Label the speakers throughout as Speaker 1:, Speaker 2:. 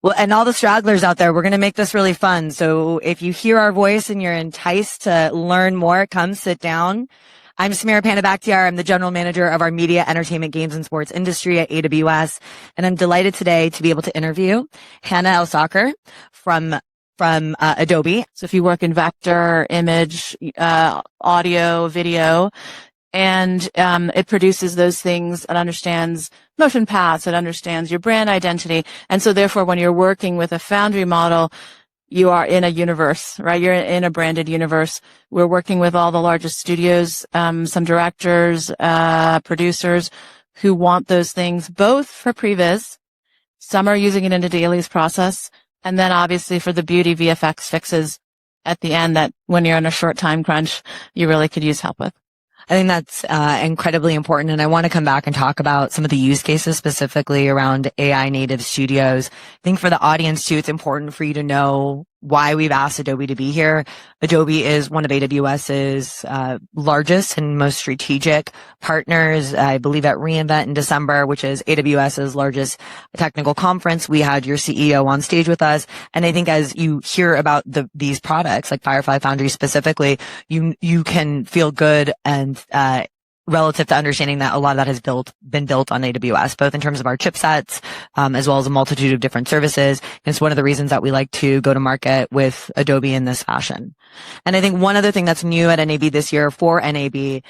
Speaker 1: Well, and all the stragglers out there, we're going to make this really fun. So if you hear our voice and you're enticed to learn more, come sit down. I'm Samira Panabaktiar. I'm the general manager of our media, entertainment, games, and sports industry at AWS. And I'm delighted today to be able to interview Hannah Elsaker from Adobe.
Speaker 2: So if you work in vector, image, audio, video, and it produces those things, it understands motion paths, it understands your brand identity. And so therefore, when you're working with a Foundry model, you are in a universe, right? You're in a branded universe. We're working with all the largest studios, some directors, producers who want those things, both for previs. Some are using it in a dailies process. And then obviously for the beauty VFX fixes at the end that when you're in a short time crunch, you really could use help with.
Speaker 1: I think that's incredibly important. And I want to come back and talk about some of the use cases specifically around AI native studios. I think for the audience too, it's important for you to know why we've asked Adobe to be here. Adobe is one of AWS's largest and most strategic partners. I believe at reInvent in December, which is AWS's largest technical conference, we had your CEO on stage with us. And I think as you hear about these products, like Firefly Foundry specifically, you can feel good and relative to understanding that a lot of that has been built on AWS, both in terms of our chipsets, as well as a multitude of different services. And it's one of the reasons that we like to go to market with Adobe in this fashion. And I think one other thing that's new at NAB this year for NAB,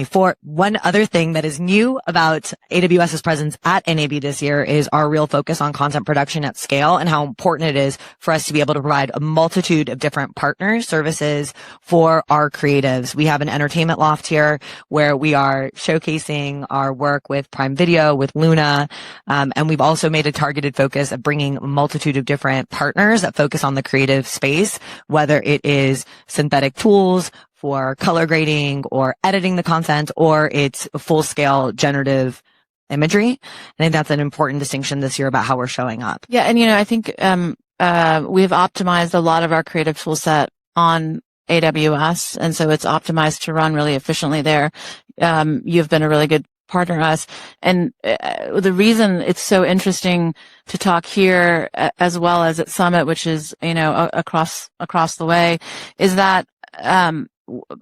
Speaker 1: for one other thing that is new about AWS's presence at NAB this year is our real focus on content production at scale and how important it is for us to be able to provide a multitude of different partner services for our creatives. We have an entertainment loft here where we are showcasing our work with Prime Video, with Luna, and we've also made a targeted focus of bringing a multitude of different partners that focus on the creative space, whether it is synthetic tools for color grading or editing the content, or it's full-scale generative imagery. I think that's an important distinction this year about how we're showing up.
Speaker 2: Yeah, and I think we've optimized a lot of our creative tool set on AWS, and so it's optimized to run really efficiently there. You've been a really good partner to us, and the reason it's so interesting to talk here as well as at Summit, which is across the way, is that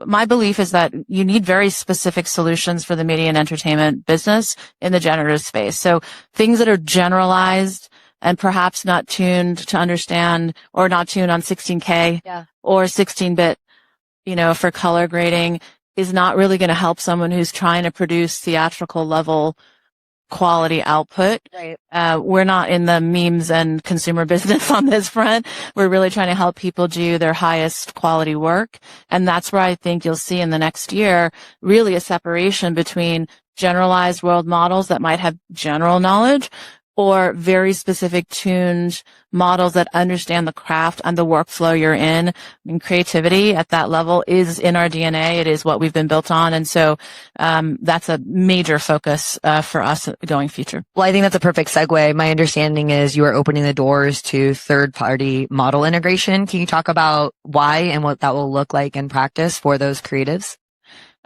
Speaker 2: my belief is that you need very specific solutions for the media and entertainment business in the generative space. So things that are generalized and perhaps not tuned to understand, or not tuned on 16K or 16-bit, for color grading, is not really going to help someone who's trying to produce theatrical level quality output.
Speaker 1: Right.
Speaker 2: We're not in the memes and consumer business on this front. We're really trying to help people do their highest quality work. And that's where I think you'll see in the next year really a separation between generalized world models that might have general knowledge or very specific tuned models that understand the craft and the workflow you're in. I mean, creativity at that level is in our DNA. It is what we've been built on. And so that's a major focus for us going future.
Speaker 1: Well, I think that's a perfect segue. My understanding is you are opening the doors to third-party model integration. Can you talk about why and what that will look like in practice for those creatives?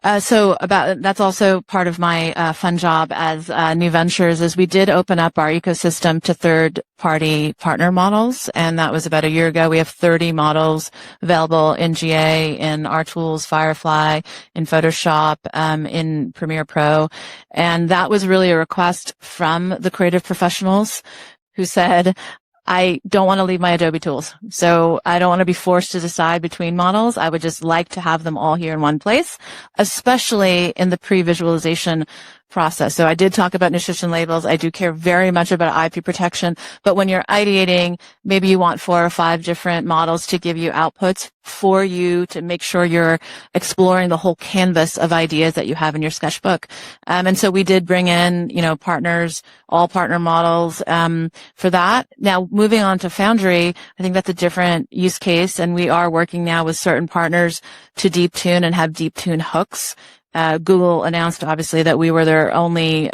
Speaker 2: That's also part of my fun job as New Ventures is we did open up our ecosystem to third-party partner models, and that was about a year ago. We have 30 models available in GA, in our tools, Firefly, in Photoshop, in Premiere Pro, and that was really a request from the creative professionals who said, I don't want to leave my Adobe tools. So I don't want to be forced to decide between models. I would just like to have them all here in one place, especially in the pre-visualization process. So I did talk about nutrition labels. I do care very much about IP protection, but when you're ideating, maybe you want 4 or 5 different models to give you outputs for you to make sure you're exploring the whole canvas of ideas that you have in your sketchbook. And so we did bring in, partners, all partner models, for that. Now, moving on to Foundry, I think that's a different use case. And we are working now with certain partners to deep tune and have deep tune hooks. Google announced obviously that we were their only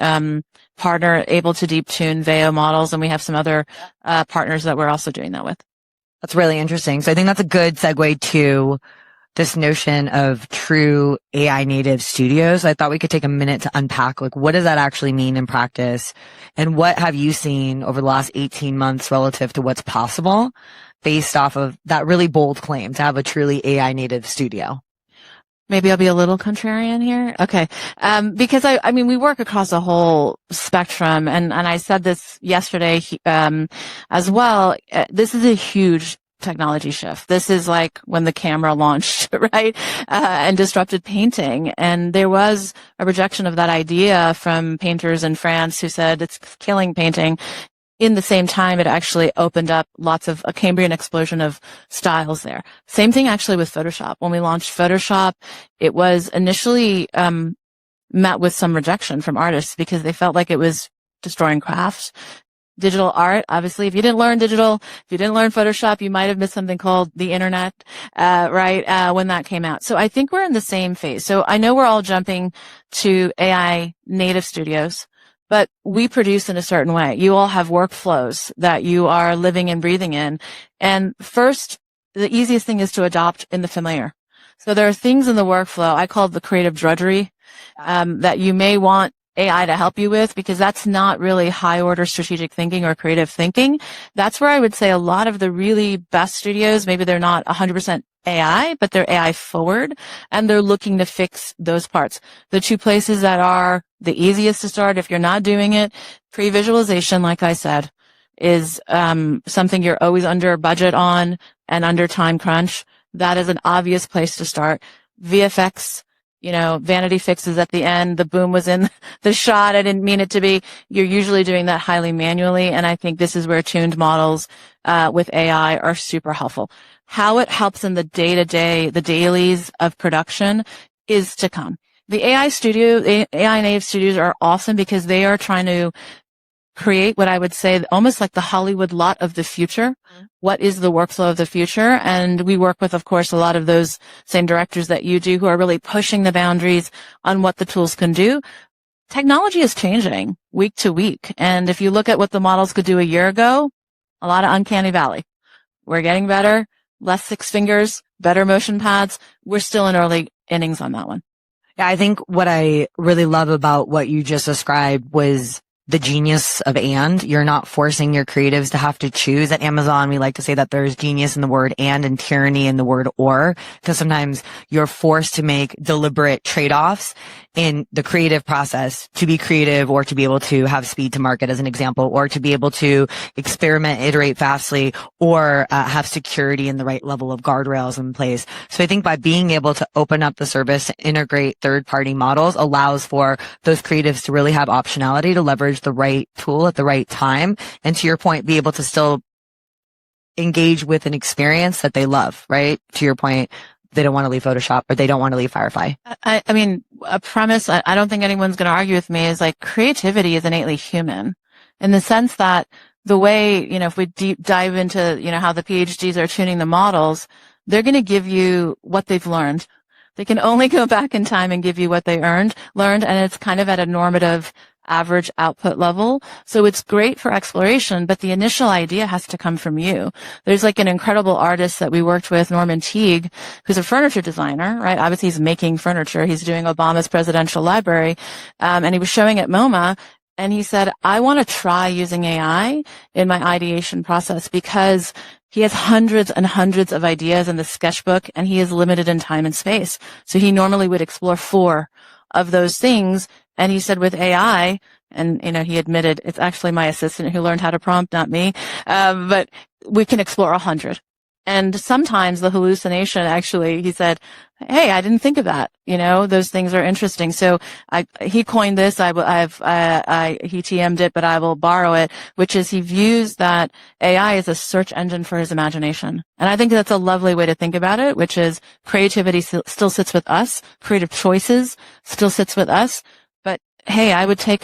Speaker 2: partner able to deep tune Veo models, and we have some other partners that we're also doing that with.
Speaker 1: That's really interesting. So I think that's a good segue to this notion of true AI native studios, I thought we could take a minute to unpack, like, what does that actually mean in practice? And what have you seen over the last 18 months relative to what's possible based off of that really bold claim to have a truly AI native studio?
Speaker 2: Maybe I'll be a little contrarian here. Okay. Because I mean, we work across a whole spectrum, and I said this yesterday, as well. This is a huge technology shift. This is like when the camera launched, right? And disrupted painting. And there was a rejection of that idea from painters in France who said it's killing painting. In the same time, it actually opened up a Cambrian explosion of styles there. Same thing actually with Photoshop. When we launched Photoshop, it was initially met with some rejection from artists because they felt like it was destroying crafts. Digital art, obviously, if you didn't learn Photoshop, you might have missed something called the internet, right, when that came out. So I think we're in the same phase. So I know we're all jumping to AI native studios, but we produce in a certain way. You all have workflows that you are living and breathing in. And first, the easiest thing is to adopt in the familiar. So there are things in the workflow, I call it the creative drudgery, that you may want AI to help you with, because that's not really high order strategic thinking or creative thinking. That's where I would say a lot of the really best studios, maybe they're not 100% AI, but they're AI forward, and they're looking to fix those parts. The two places that are the easiest to start, if you're not doing it, pre-visualization, like I said, is something you're always under budget on and under time crunch. That is an obvious place to start. VFX, vanity fixes at the end. The boom was in the shot. I didn't mean it to be. You're usually doing that highly manually. And I think this is where tuned models with AI are super helpful. How it helps in the day-to-day, the dailies of production is to come. The AI native studios are awesome because they are trying to create what I would say almost like the Hollywood lot of the future. What is the workflow of the future? And we work with, of course, a lot of those same directors that you do who are really pushing the boundaries on what the tools can do. Technology is changing week to week. And if you look at what the models could do a year ago, a lot of uncanny valley. We're getting better, less 6 fingers, better motion pads. We're still in early innings on that one.
Speaker 1: Yeah, I think what I really love about what you just described was the genius of and. You're not forcing your creatives to have to choose. At Amazon, we like to say that there's genius in the word and tyranny in the word or, because sometimes you're forced to make deliberate trade-offs in the creative process to be creative, or to be able to have speed to market, as an example, or to be able to experiment, iterate fastly, or have security and the right level of guardrails in place. So I think by being able to open up the service, integrate third-party models, allows for those creatives to really have optionality to leverage the right tool at the right time. And to your point, be able to still engage with an experience that they love, right? To your point, they don't want to leave Photoshop, or they don't want to leave Firefly.
Speaker 2: I mean, a premise I don't think anyone's going to argue with me is like creativity is innately human, in the sense that the way, if we deep dive into, how the PhDs are tuning the models, they're going to give you what they've learned. They can only go back in time and give you what they learned, and it's kind of at a normative average output level. So it's great for exploration, but the initial idea has to come from you. There's like an incredible artist that we worked with, Norman Teague, who's a furniture designer, right? Obviously he's making furniture. He's doing Obama's presidential library. And he was showing at MoMA, and he said, I want to try using AI in my ideation process, because he has hundreds and hundreds of ideas in the sketchbook, and he is limited in time and space. So he normally would explore 4 of those things. And he said with AI, and, he admitted it's actually my assistant who learned how to prompt, not me. But we can explore 100. And sometimes the hallucination, actually, he said, hey, I didn't think of that. Those things are interesting. So he coined this. He TM'd it, but I will borrow it, which is he views that AI is a search engine for his imagination. And I think that's a lovely way to think about it, which is creativity still sits with us. Creative choices still sits with us. But hey, I would take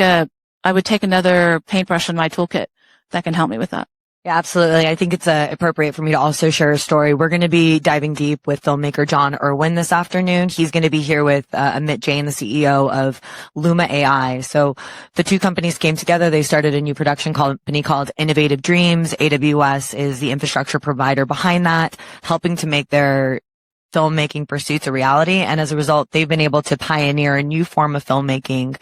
Speaker 2: another paintbrush in my toolkit that can help me with that.
Speaker 1: Yeah, absolutely. I think it's appropriate for me to also share a story. We're going to be diving deep with filmmaker John Irwin this afternoon. He's going to be here with Amit Jain, the CEO of Luma AI. So the two companies came together. They started a new production company called Innovative Dreams. AWS is the infrastructure provider behind that, helping to make their filmmaking pursuits a reality. And as a result, they've been able to pioneer a new form of filmmaking,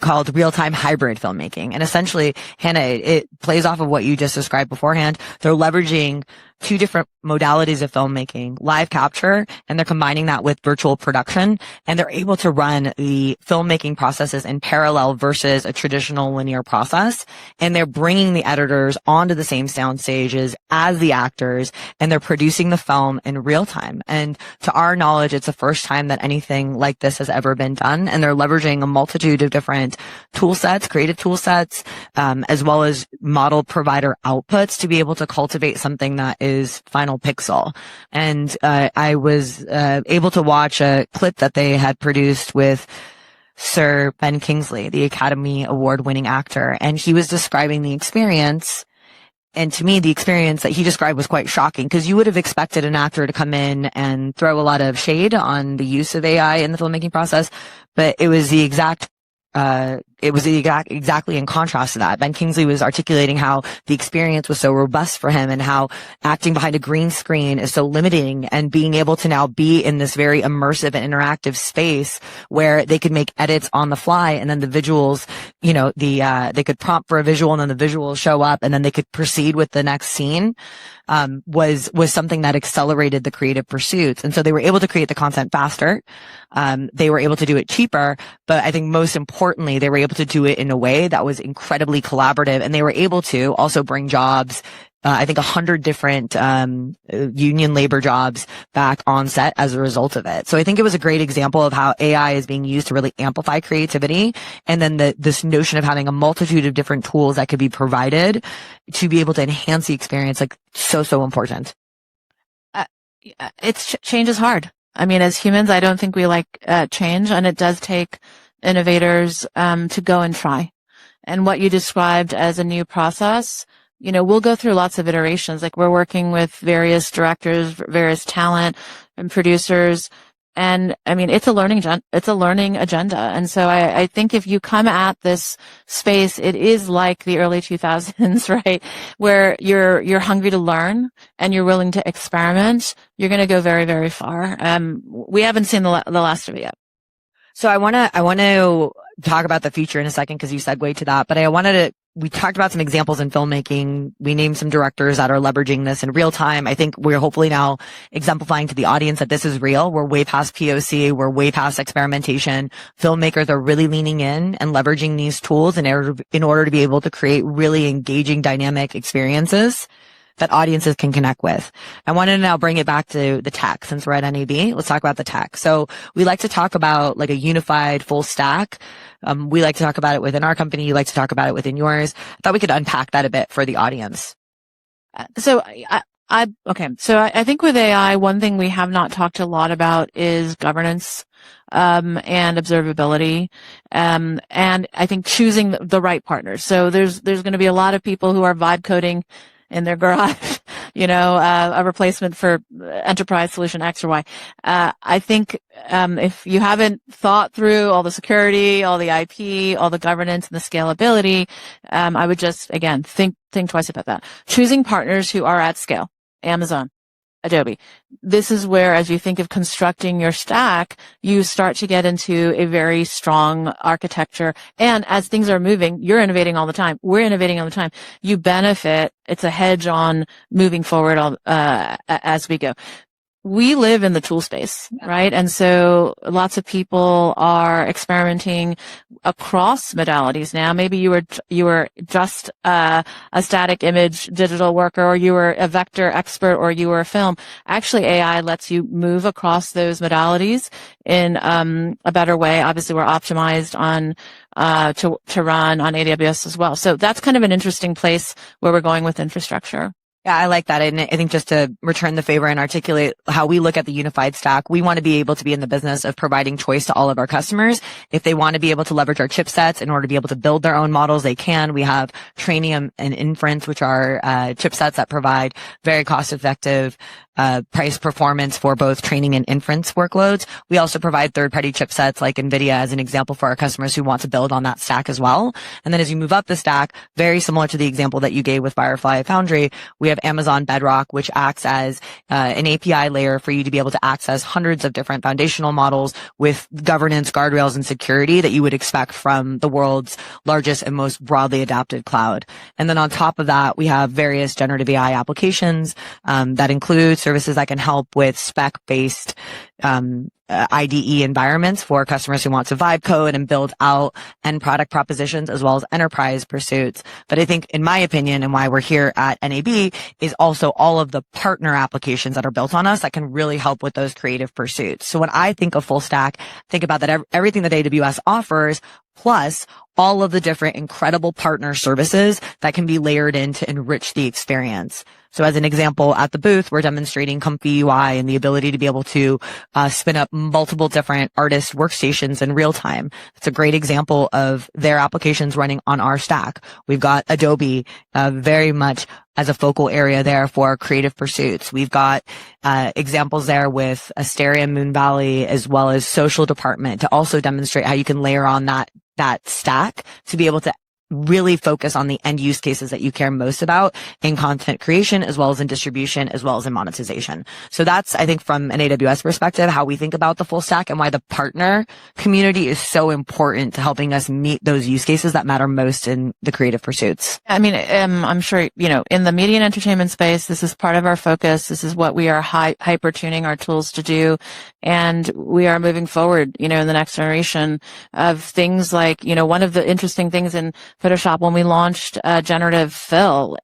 Speaker 1: called real-time hybrid filmmaking. And essentially, Hannah, it plays off of what you just described beforehand. They're leveraging two different modalities of filmmaking, live capture, and they're combining that with virtual production. And they're able to run the filmmaking processes in parallel versus a traditional linear process. And they're bringing the editors onto the same sound stages as the actors, and they're producing the film in real time. And to our knowledge, it's the first time that anything like this has ever been done. And they're leveraging a multitude of different tool sets, creative tool sets, as well as model provider outputs to be able to cultivate something that is final pixel. And I was able to watch a clip that they had produced with Sir Ben Kingsley, the Academy Award winning actor. And he was describing the experience. And to me, the experience that he described was quite shocking, because you would have expected an actor to come in and throw a lot of shade on the use of AI in the filmmaking process. But it was exactly in contrast to that. Ben Kingsley was articulating how the experience was so robust for him and how acting behind a green screen is so limiting, and being able to now be in this very immersive and interactive space where they could make edits on the fly, and then the visuals, they could prompt for a visual and then the visuals show up and then they could proceed with the next scene. Was something that accelerated the creative pursuits. And so they were able to create the content faster. They were able to do it cheaper, but I think most importantly, they were able to do it in a way that was incredibly collaborative, and they were able to also bring jobs, I think 100 different union labor jobs back on set as a result of it. So I think it was a great example of how AI is being used to really amplify creativity. And then this notion of having a multitude of different tools that could be provided to be able to enhance the experience, like so important.
Speaker 2: Change is hard. I mean, as humans, I don't think we like change, and it does take innovators to go and try. And what you described as a new process, we'll go through lots of iterations. Like, we're working with various directors, various talent and producers. And I mean, it's a learning agenda. And so I think if you come at this space, it is like the early 2000s, right? Where you're hungry to learn and you're willing to experiment. You're going to go very, very far. We haven't seen the last of it yet.
Speaker 1: So I want to talk about the future in a second, because you segued to that, but we talked about some examples in filmmaking. We named some directors that are leveraging this in real time. I think we're hopefully now exemplifying to the audience that this is real. We're way past POC. We're way past experimentation. Filmmakers are really leaning in and leveraging these tools in order to be able to create really engaging, dynamic experiences that audiences can connect with. I want to now bring it back to the tech, since we're at NAB. Let's talk about the tech. So we like to talk about like a unified full stack. We like to talk about it within our company. You like to talk about it within yours. I thought we could unpack that a bit for the audience.
Speaker 2: So I think with AI, one thing we have not talked a lot about is governance, and observability. And I think choosing the right partners. So there's going to be a lot of people who are vibe coding in their garage, a replacement for enterprise solution X or Y. I think, if you haven't thought through all the security, all the IP, all the governance and the scalability, I would just, again, think twice about that. Choosing partners who are at scale. Amazon, Adobe. This is where, as you think of constructing your stack, you start to get into a very strong architecture. And as things are moving, you're innovating all the time. We're innovating all the time. You benefit. It's a hedge on moving forward as we go. We live in the tool space, right? And so lots of people are experimenting across modalities now. Maybe you were just a static image digital worker, or you were a vector expert, or you were a film. Actually, AI lets you move across those modalities in a better way. Obviously, we're optimized on to run on AWS as well. So that's kind of an interesting place where we're going with infrastructure.
Speaker 1: Yeah, I like that. And I think just to return the favor and articulate how we look at the unified stack, we want to be able to be in the business of providing choice to all of our customers. If they want to be able to leverage our chipsets in order to be able to build their own models, they can. We have Trainium and Inference, which are chipsets that provide very cost-effective price performance for both training and inference workloads. We also provide third-party chipsets like NVIDIA as an example for our customers who want to build on that stack as well. And then as you move up the stack, very similar to the example that you gave with Firefly Foundry, we have Amazon Bedrock, which acts as an API layer for you to be able to access hundreds of different foundational models with governance, guardrails, and security that you would expect from the world's largest and most broadly adopted cloud. And then on top of that, we have various generative AI applications that include services that can help with spec-based IDE environments for customers who want to vibe code and build out end product propositions as well as enterprise pursuits. But I think, in my opinion, and why we're here at NAB is also all of the partner applications that are built on us that can really help with those creative pursuits. So when I think of full stack, think about that everything that AWS offers plus all of the different incredible partner services that can be layered in to enrich the experience. So as an example, at the booth, we're demonstrating Comfy UI and the ability to be able to spin up multiple different artist workstations in real time. It's a great example of their applications running on our stack. We've got Adobe very much as a focal area there for creative pursuits. We've got examples there with Asteria, Moon Valley, as well as social department to also demonstrate how you can layer on that stack to be able to really focus on the end use cases that you care most about in content creation, as well as in distribution, as well as in monetization. So that's, I think, from an AWS perspective, how we think about the full stack and why the partner community is so important to helping us meet those use cases that matter most in the creative pursuits.
Speaker 2: I mean, I'm sure, in the media and entertainment space, this is part of our focus. This is what we are hyper tuning our tools to do. And we are moving forward, in the next generation of things like, one of the interesting things in Photoshop when we launched generative fill,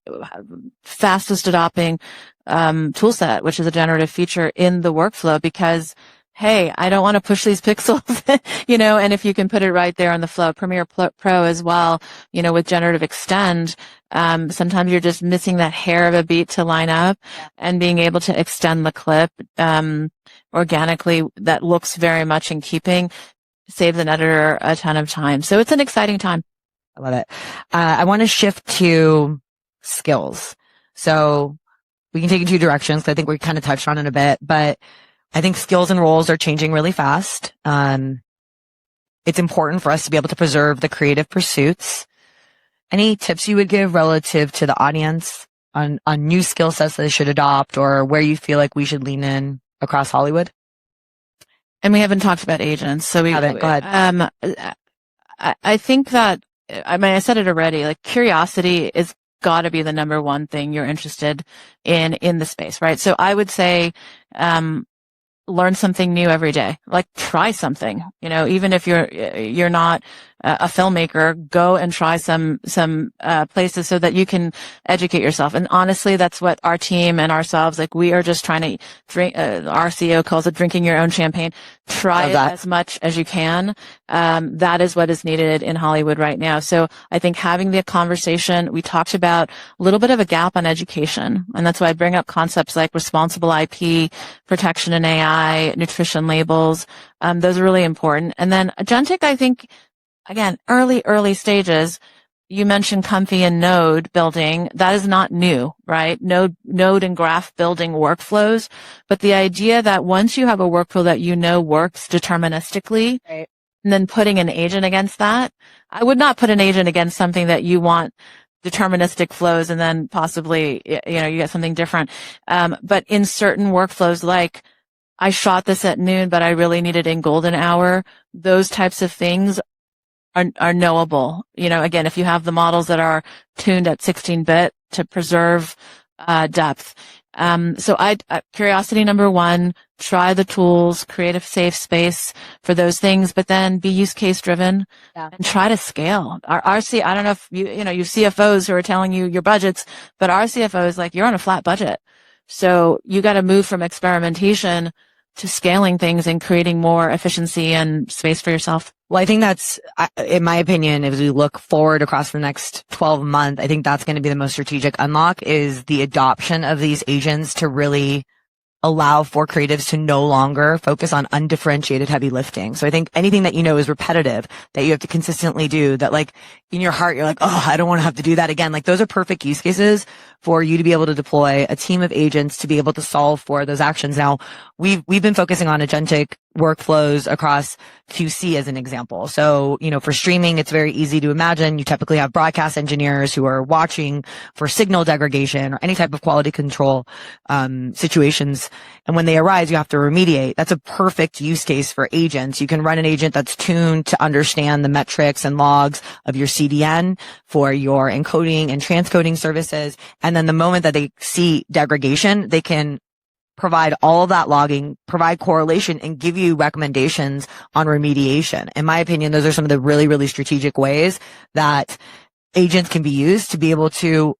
Speaker 2: fastest adopting toolset, which is a generative feature in the workflow because, hey, I don't want to push these pixels, and if you can put it right there on the flow. Premiere Pro as well, with generative extend, sometimes you're just missing that hair of a beat to line up and being able to extend the clip organically that looks very much in keeping saves an editor a ton of time. So it's an exciting time.
Speaker 1: I love it. I want to shift to skills. So we can take in two directions. I think we kind of touched on it a bit, but I think skills and roles are changing really fast. It's important for us to be able to preserve the creative pursuits. Any tips you would give relative to the audience on new skill sets that they should adopt or where you feel like we should lean in across Hollywood?
Speaker 2: And we haven't talked about agents. So we haven't.
Speaker 1: Go ahead.
Speaker 2: I think that, I said it already, like curiosity is got to be the number one thing you're interested in the space, right? So I would say, learn something new every day. Like try something, even if you're not a filmmaker, go and try some places so that you can educate yourself. And honestly, that's what our team and ourselves, like we are just trying to drink, our CEO calls it drinking your own champagne. Try it as much as you can. That is what is needed in Hollywood right now. So I think having the conversation, we talked about a little bit of a gap on education. And that's why I bring up concepts like responsible IP, protection in AI, nutrition labels. Those are really important. And then agentic, I think, again, early stages. You mentioned Comfy and Node building. That is not new, right? Node and graph building workflows. But the idea that once you have a workflow that works deterministically, right, and then putting an agent against that, I would not put an agent against something that you want deterministic flows and then possibly, you get something different. But in certain workflows, like I shot this at noon, but I really need it in golden hour, those types of things are knowable. Again, if you have the models that are tuned at 16-bit to preserve depth. So curiosity number one, try the tools, create a safe space for those things, but then be use case driven and try to scale. I don't know if you CFOs who are telling you your budgets, but our CFO is like, you're on a flat budget. So you got to move from experimentation to scaling things and creating more efficiency and space for yourself.
Speaker 1: Well, I think that's, in my opinion, as we look forward across the next 12 months, I think that's going to be the most strategic unlock is the adoption of these agents to really allow for creatives to no longer focus on undifferentiated heavy lifting. So I think anything that is repetitive, that you have to consistently do, that like in your heart, you're like, oh, I don't want to have to do that again. Like those are perfect use cases for you to be able to deploy a team of agents to be able to solve for those actions. Now, we've been focusing on agentic workflows across QC as an example. So, for streaming, it's very easy to imagine. You typically have broadcast engineers who are watching for signal degradation or any type of quality control situations. And when they arise, you have to remediate. That's a perfect use case for agents. You can run an agent that's tuned to understand the metrics and logs of your CDN for your encoding and transcoding services. And then the moment that they see degradation, they can provide all of that logging, provide correlation, and give you recommendations on remediation. In my opinion, those are some of the really, really strategic ways that agents can be used to be able to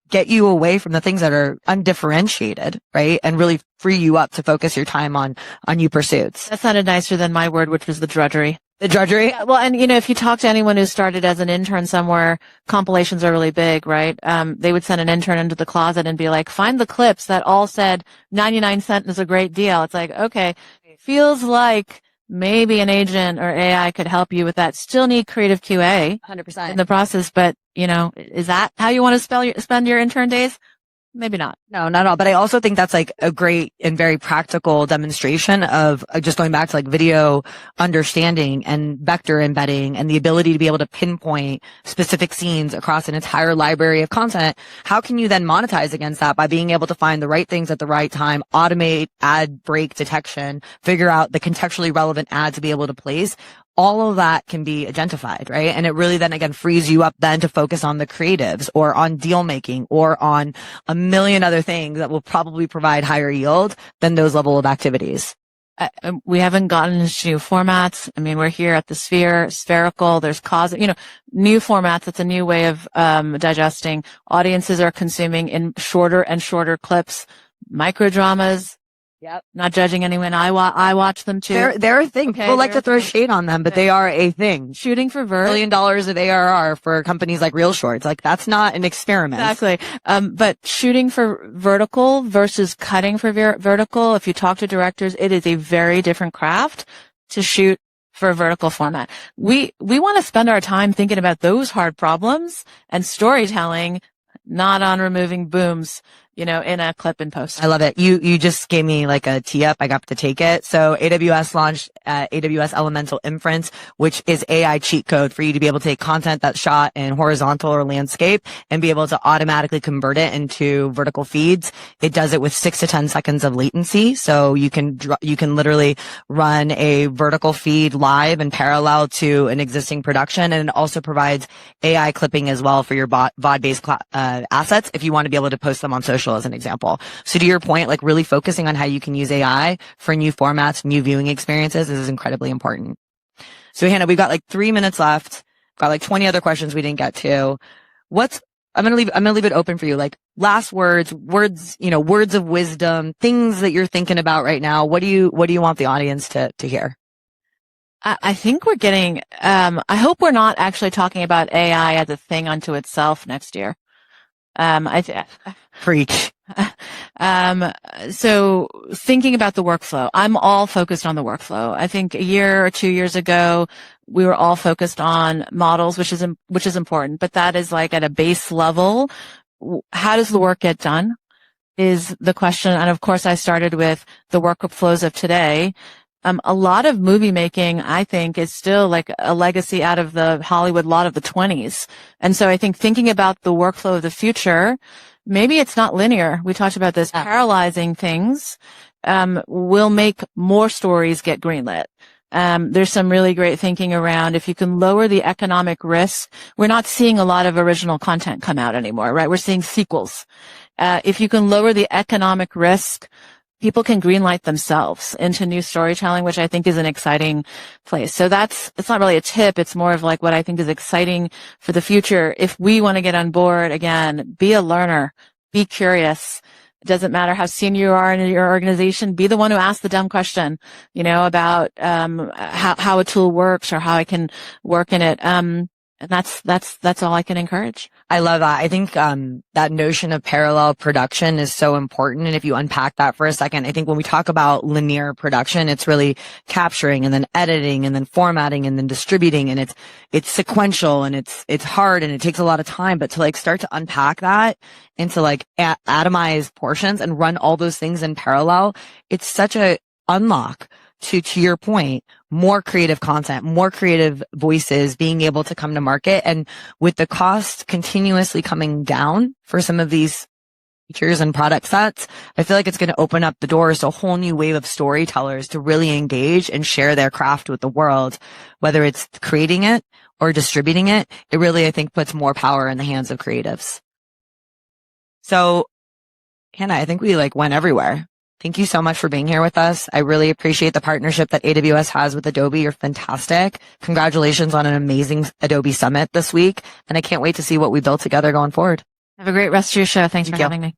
Speaker 1: get you away from the things that are undifferentiated, right? And really free you up to focus your time on new pursuits.
Speaker 2: That sounded nicer than my word, which was the drudgery.
Speaker 1: The drudgery?
Speaker 2: Yeah, well, and if you talk to anyone who started as an intern somewhere, compilations are really big, right? They would send an intern into the closet and be like, find the clips that all said 99 cents is a great deal. It's like, okay, feels like maybe an agent or AI could help you with that. Still need creative QA
Speaker 1: 100%
Speaker 2: in the process, but is that how you want to spend your intern days? Maybe not.
Speaker 1: No, not at all. But I also think that's like a great and very practical demonstration of just going back to like video understanding and vector embedding and the ability to be able to pinpoint specific scenes across an entire library of content. How can you then monetize against that by being able to find the right things at the right time, automate ad break detection, figure out the contextually relevant ad to be able to place? All of that can be agentified, right? And it really then again frees you up then to focus on the creatives or on deal making or on a million other things that will probably provide higher yield than those level of activities.
Speaker 2: We haven't gotten into new formats. I mean, we're here at the spherical. There's new formats. It's a new way of digesting. Audiences are consuming in shorter and shorter clips, micro dramas.
Speaker 1: Yep.
Speaker 2: Not judging anyone. I watch them too.
Speaker 1: They're a thing. People like to throw shade on them, but they are a thing.
Speaker 2: Shooting for vert.
Speaker 1: $1 billion of ARR for companies like Real Shorts. Like that's not an experiment.
Speaker 2: Exactly. But shooting for vertical versus cutting for vertical. If you talk to directors, it is a very different craft to shoot for a vertical format. We want to spend our time thinking about those hard problems and storytelling, not on removing booms, in a clip and post.
Speaker 1: I love it. You just gave me like a tee up. I got to take it. So AWS launched AWS Elemental Inference, which is AI cheat code for you to be able to take content that's shot in horizontal or landscape and be able to automatically convert it into vertical feeds. It does it with 6 to 10 seconds of latency. So you can literally run a vertical feed live and parallel to an existing production. And it also provides AI clipping as well for your VOD-based assets if you want to be able to post them on social as an example. So to your point, like really focusing on how you can use AI for new formats, new viewing experiences is incredibly important. So Hannah, we've got like 3 minutes left. Got like 20 other questions we didn't get to. I'm going to leave it open for you. Like last words, words of wisdom, things that you're thinking about right now. What do you want the audience to hear?
Speaker 2: I think we're getting, I hope we're not actually talking about AI as a thing unto itself next year.
Speaker 1: Preach.
Speaker 2: So thinking about the workflow, I'm all focused on the workflow. I think a year or 2 years ago, we were all focused on models, which is important, but that is like at a base level. How does the work get done is the question. And of course, I started with the workflows of today. A lot of movie making, I think, is still like a legacy out of the Hollywood lot of the 20s. And so I think thinking about the workflow of the future, maybe it's not linear. We talked about this paralyzing things, will make more stories get greenlit. There's some really great thinking around if you can lower the economic risk. We're not seeing a lot of original content come out anymore, right? We're seeing sequels. If you can lower the economic risk, people can greenlight themselves into new storytelling, which I think is an exciting place. So it's not really a tip. It's more of like what I think is exciting for the future. If we want to get on board, again, be a learner, be curious. It doesn't matter how senior you are in your organization. Be the one who asks the dumb question, about, how a tool works or how I can work in it. And that's all I can encourage.
Speaker 1: I love that. I think that notion of parallel production is so important. And if you unpack that for a second, I think when we talk about linear production, it's really capturing and then editing and then formatting and then distributing, and it's sequential and it's hard and it takes a lot of time. But to like start to unpack that into like atomized portions and run all those things in parallel, it's such a unlock to your point, more creative content, more creative voices being able to come to market. And with the cost continuously coming down for some of these features and product sets, I feel like it's going to open up the doors to a whole new wave of storytellers to really engage and share their craft with the world, whether it's creating it or distributing it. It really, I think, puts more power in the hands of creatives. So, Hannah, I think we like went everywhere. Thank you so much for being here with us. I really appreciate the partnership that AWS has with Adobe. You're fantastic. Congratulations on an amazing Adobe Summit this week. And I can't wait to see what we build together going forward.
Speaker 2: Have a great rest of your show. Thanks for having me.